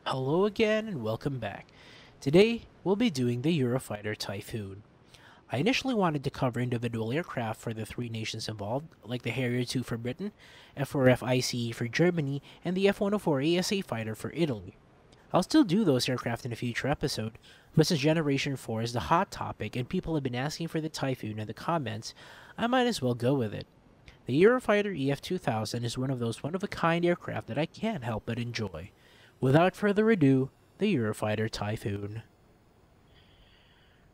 Hello again and welcome back. Today, we'll be doing the Eurofighter Typhoon. I initially wanted to cover individual aircraft for the three nations involved, like the Harrier 2 for Britain, F4F ICE for Germany, and the F-104 ASA fighter for Italy. I'll still do those aircraft in a future episode, but since Generation 4 is the hot topic and people have been asking for the Typhoon in the comments, I might as well go with it. The Eurofighter EF2000 is one of those one-of-a-kind aircraft that I can't help but enjoy. Without further ado, the Eurofighter Typhoon.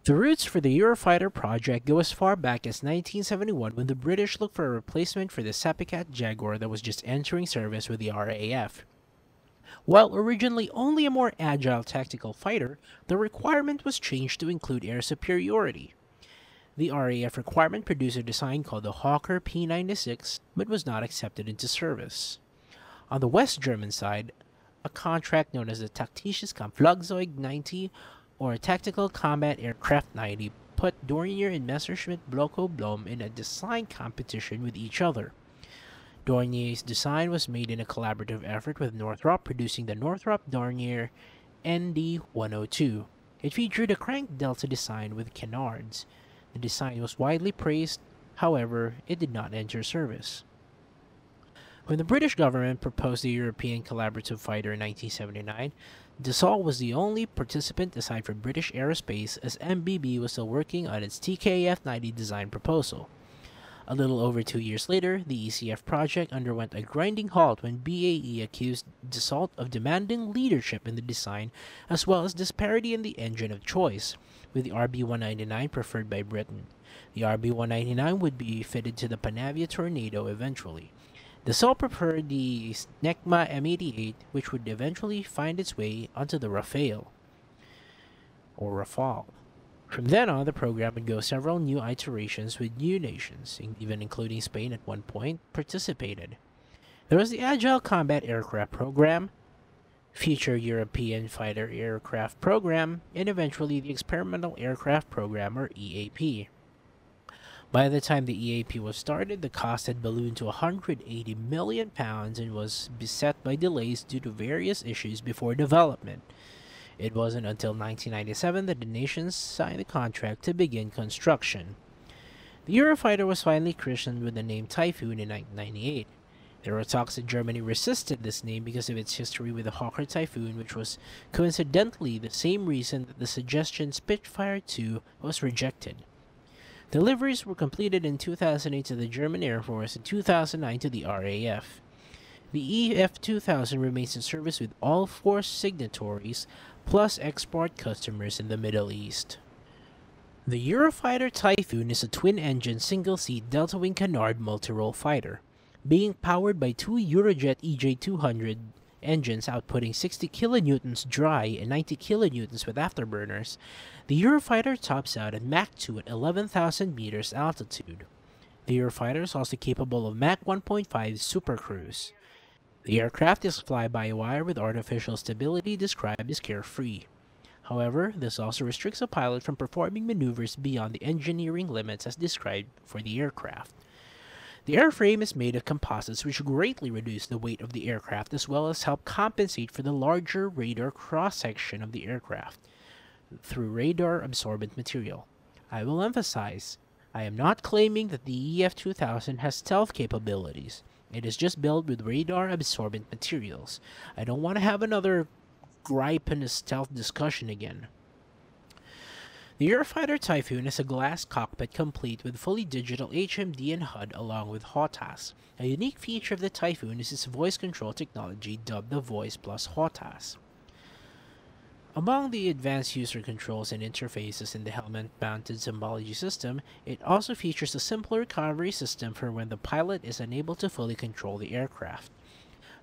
The roots for the Eurofighter project go as far back as 1971 when the British looked for a replacement for the Sapicat Jaguar that was just entering service with the RAF. While originally only a more agile tactical fighter, the requirement was changed to include air superiority. The RAF requirement produced a design called the Hawker P96, but was not accepted into service. On the West German side, a contract known as the Taktisches Kampfflugzeug 90 or Tactical Combat Aircraft 90 put Dornier and Messerschmitt Bloco Blom in a design competition with each other. Dornier's design was made in a collaborative effort with Northrop, producing the Northrop Dornier ND-102. It featured a crank delta design with canards. The design was widely praised, however, it did not enter service. When the British government proposed the European Collaborative Fighter in 1979, Dassault was the only participant aside from British Aerospace, as MBB was still working on its TKF-90 design proposal. A little over 2 years later, the ECF project underwent a grinding halt when BAE accused Dassault of demanding leadership in the design as well as disparity in the engine of choice, with the RB199 preferred by Britain. The RB199 would be fitted to the Panavia Tornado eventually. Dassault preferred the Snecma M88, which would eventually find its way onto the Rafale, or Rafale. From then on, the program would go several new iterations with new nations, even including Spain at one point, participated. There was the Agile Combat Aircraft Program, Future European Fighter Aircraft Program, and eventually the Experimental Aircraft Program, or EAP. By the time the EAP was started, the cost had ballooned to £180 million and was beset by delays due to various issues before development. It wasn't until 1997 that the nations signed the contract to begin construction. The Eurofighter was finally christened with the name Typhoon in 1998. There were talks that Germany resisted this name because of its history with the Hawker Typhoon, which was coincidentally the same reason that the suggestion Spitfire II was rejected. Deliveries were completed in 2008 to the German Air Force and 2009 to the RAF. The EF2000 remains in service with all four signatories, plus export customers in the Middle East. The Eurofighter Typhoon is a twin-engine single-seat delta-wing canard multi-role fighter. Being powered by two Eurojet EJ200 engines outputting 60 kilonewtons dry and 90 kilonewtons with afterburners, the Eurofighter tops out at Mach 2 at 11,000 meters altitude. The Eurofighter is also capable of Mach 1.5 supercruise. The aircraft is fly-by-wire with artificial stability described as carefree. However, this also restricts a pilot from performing maneuvers beyond the engineering limits as described for the aircraft. The airframe is made of composites which greatly reduce the weight of the aircraft as well as help compensate for the larger radar cross-section of the aircraft through radar absorbent material. I will emphasize, I am not claiming that the EF2000 has stealth capabilities. It is just built with radar absorbent materials. I don't want to have another gripe in a stealth discussion again. The Eurofighter Typhoon is a glass cockpit complete with fully digital HMD and HUD along with HOTAS. A unique feature of the Typhoon is its voice control technology dubbed the Voice Plus HOTAS. Among the advanced user controls and interfaces in the helmet-mounted symbology system, it also features a simple recovery system for when the pilot is unable to fully control the aircraft.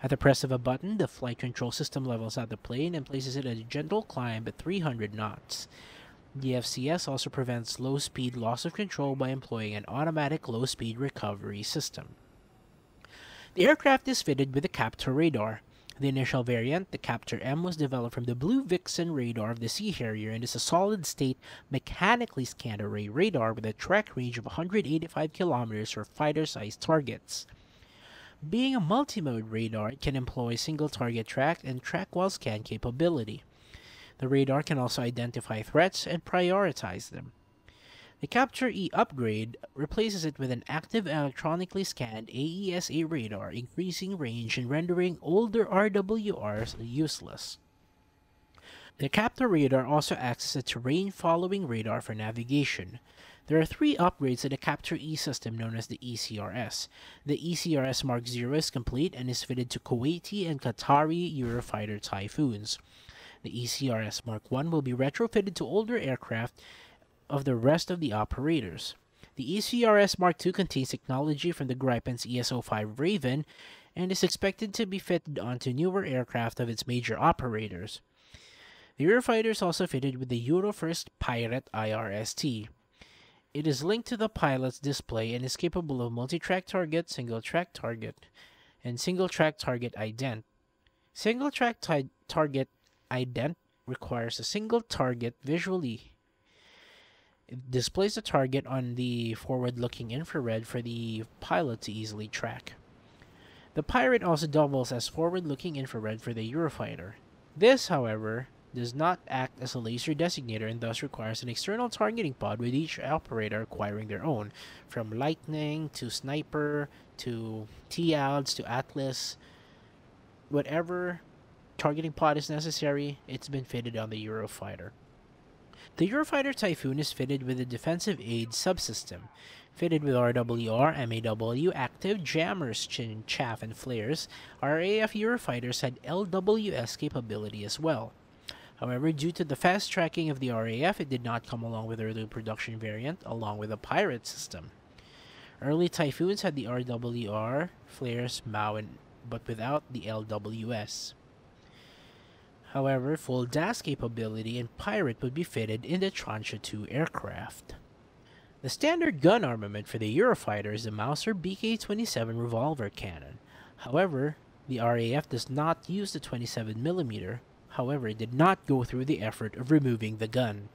At the press of a button, the flight control system levels out the plane and places it at a gentle climb at 300 knots. The FCS also prevents low-speed loss of control by employing an automatic low-speed recovery system. The aircraft is fitted with a Captor radar. The initial variant, the Captor M, was developed from the Blue Vixen radar of the Sea Harrier and is a solid-state, mechanically scanned array radar with a track range of 185 kilometers for fighter-sized targets. Being a multi-mode radar, it can employ single target track and track while scan capability. The radar can also identify threats and prioritize them. The Capture E upgrade replaces it with an active electronically scanned AESA radar, increasing range and rendering older RWRs useless. The Capture radar also acts as a terrain-following radar for navigation. There are three upgrades to the Capture E system known as the ECRS. The ECRS Mark 0 is complete and is fitted to Kuwaiti and Qatari Eurofighter Typhoons. The ECRS Mark 1 will be retrofitted to older aircraft of the rest of the operators. The ECRS Mark II contains technology from the Gripen's ESO-5 Raven and is expected to be fitted onto newer aircraft of its major operators. The Eurofighter is also fitted with the Eurofirst Pirate IRST. It is linked to the pilot's display and is capable of multi-track target, single-track target, and single-track target ident. Single-track target ident requires a single target visually. It displays the target on the forward-looking infrared for the pilot to easily track. The Pirate also doubles as forward-looking infrared for the Eurofighter. This, however, does not act as a laser designator and thus requires an external targeting pod with each operator acquiring their own, from Lightning to Sniper to T-Outs to Atlas. Whatever targeting pod is necessary, it's been fitted on the Eurofighter. The Eurofighter Typhoon is fitted with a defensive aid subsystem. Fitted with RWR, MAW, active jammers, chaff, and flares, our AF Eurofighters had LWS capability as well. However, due to the fast tracking of the RAF, it did not come along with the early production variant, along with the Pirate system. Early Typhoons had the RWR, flares, MAW, but without the LWS. However, full DAS capability and Pirate would be fitted in the Tranche 2 aircraft. The standard gun armament for the Eurofighter is the Mauser BK-27 revolver cannon. However, the RAF does not use the 27mm. However, it did not go through the effort of removing the gun.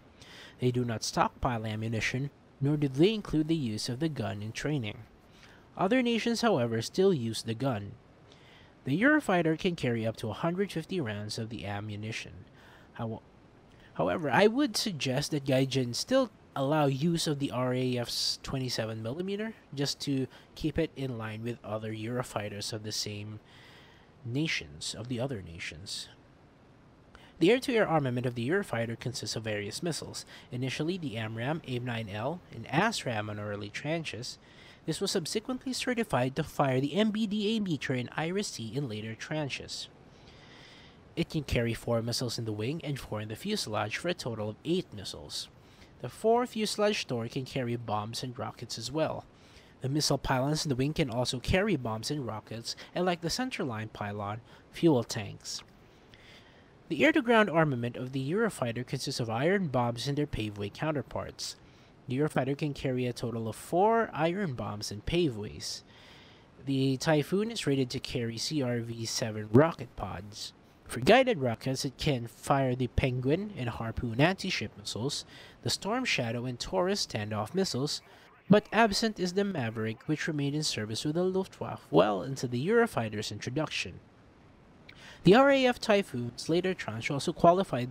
They do not stockpile ammunition, nor do they include the use of the gun in training. Other nations, however, still use the gun. The Eurofighter can carry up to 150 rounds of the ammunition. However, I would suggest that Gaijin still allow use of the RAF's 27mm just to keep it in line with other Eurofighters of the same nations, of the other nations. The air-to-air armament of the Eurofighter consists of various missiles. Initially, the AMRAAM, AIM-9L, and ASRAAM on early tranches. This was subsequently certified to fire the MBDA meter and IRIS-T in later tranches. It can carry 4 missiles in the wing and 4 in the fuselage for a total of 8 missiles. The 4 fuselage store can carry bombs and rockets as well. The missile pylons in the wing can also carry bombs and rockets, and like the centerline pylon, fuel tanks. The air-to-ground armament of the Eurofighter consists of iron bombs and their paveway counterparts. The Eurofighter can carry a total of 4 iron bombs and paveways. The Typhoon is rated to carry CRV-7 rocket pods. For guided rockets, it can fire the Penguin and Harpoon anti-ship missiles, the Storm Shadow and Taurus standoff missiles, but absent is the Maverick, which remained in service with the Luftwaffe well into the Eurofighter's introduction. The RAF Typhoon's later tranche also qualified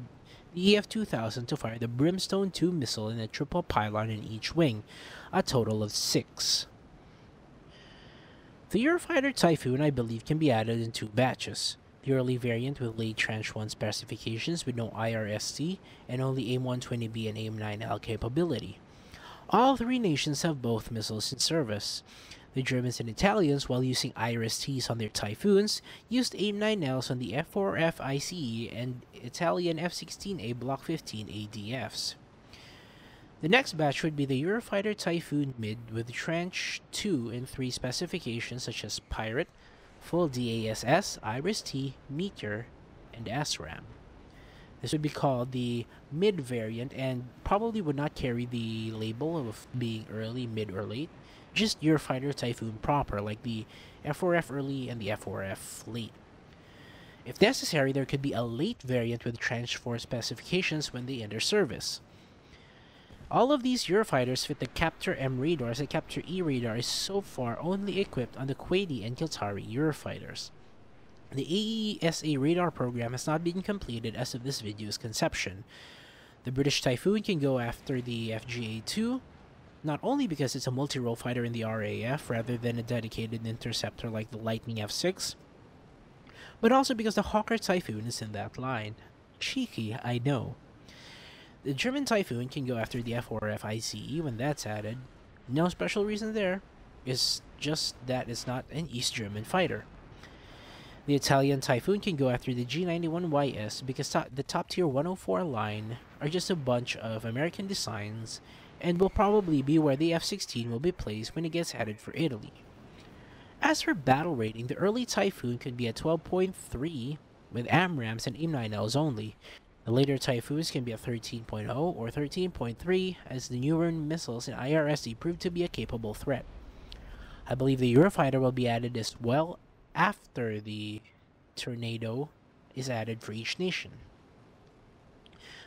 the EF2000 to fire the Brimstone 2 missile in a triple pylon in each wing, a total of 6. The Eurofighter Typhoon, I believe, can be added in 2 batches. The early variant with late Tranche 1 specifications with no IRST and only AIM-120B and AIM-9L capability. All 3 nations have both missiles in service. The Germans and Italians, while using IRSTs on their Typhoons, used AIM-9Ls on the F4F ICE and Italian F-16A Block 15 ADFs. The next batch would be the Eurofighter Typhoon Mid with Tranche 2 and 3 specifications such as Pirate, full DASS, IRIS-T, Meteor, and ASRAAM. This would be called the mid variant and probably would not carry the label of being early, mid, or late. Just Eurofighter Typhoon proper, like the F4F early and the F4F late. If necessary, there could be a late variant with Tranche 4 specifications when they enter service. All of these Eurofighters fit the Captor M radar, as the Captor E radar is so far only equipped on the Kuwaiti and Qatari Eurofighters. The AESA radar program has not been completed as of this video's conception. The British Typhoon can go after the FGA-2, not only because it's a multi-role fighter in the RAF rather than a dedicated interceptor like the Lightning F6, but also because the Hawker Typhoon is in that line. Cheeky, I know. The German Typhoon can go after the F4F ICE when that's added. No special reason there. It's just that it's not an East German fighter. The Italian Typhoon can go after the G91YS because the top tier 104 line are just a bunch of American designs and will probably be where the F-16 will be placed when it gets added for Italy. As for battle rating, the early Typhoon could be at 12.3 with AMRAAMs and AIM-9Ls only. The later Typhoons can be at 13.0 or 13.3 as the newer missiles in IRSD prove to be a capable threat. I believe the Eurofighter will be added as well after the Tornado is added for each nation.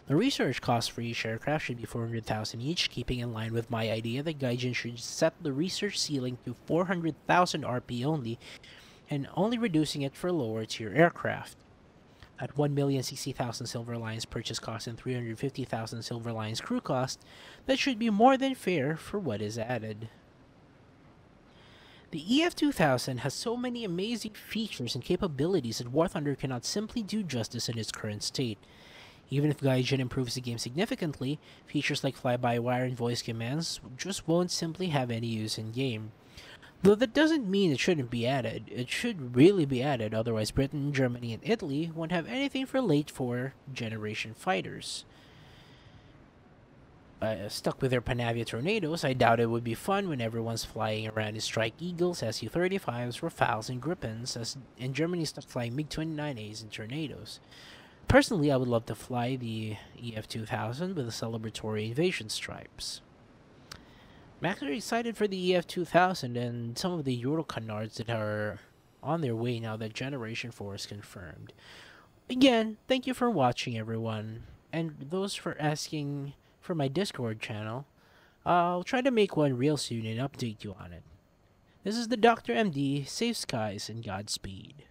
The research cost for each aircraft should be 400,000 each, keeping in line with my idea that Gaijin should set the research ceiling to 400,000 RP only, and only reducing it for lower tier aircraft. At 1,060,000 Silver Lines purchase cost and 350,000 Silver Lines crew cost, that should be more than fair for what is added. The EF2000 has so many amazing features and capabilities that War Thunder cannot simply do justice in its current state. Even if Gaijin improves the game significantly, features like fly-by-wire and voice commands just won't simply have any use in game. Though that doesn't mean it shouldn't be added. It should really be added, otherwise Britain, Germany, and Italy won't have anything for late 4th generation fighters. Stuck with their Panavia Tornadoes, I doubt it would be fun when everyone's flying around in Strike Eagles, Su-35s, Rafales, and Gripens, and Germany's stuck flying MiG-29As and Tornadoes. Personally, I would love to fly the EF2000 with the celebratory invasion stripes. I'm actually excited for the EF2000 and some of the Euro canards that are on their way now that Generation 4 is confirmed. Again, thank you for watching, everyone, and those for asking for my Discord channel. I'll try to make one real soon and update you on it. This is the Dr. MD, safe skies and Godspeed.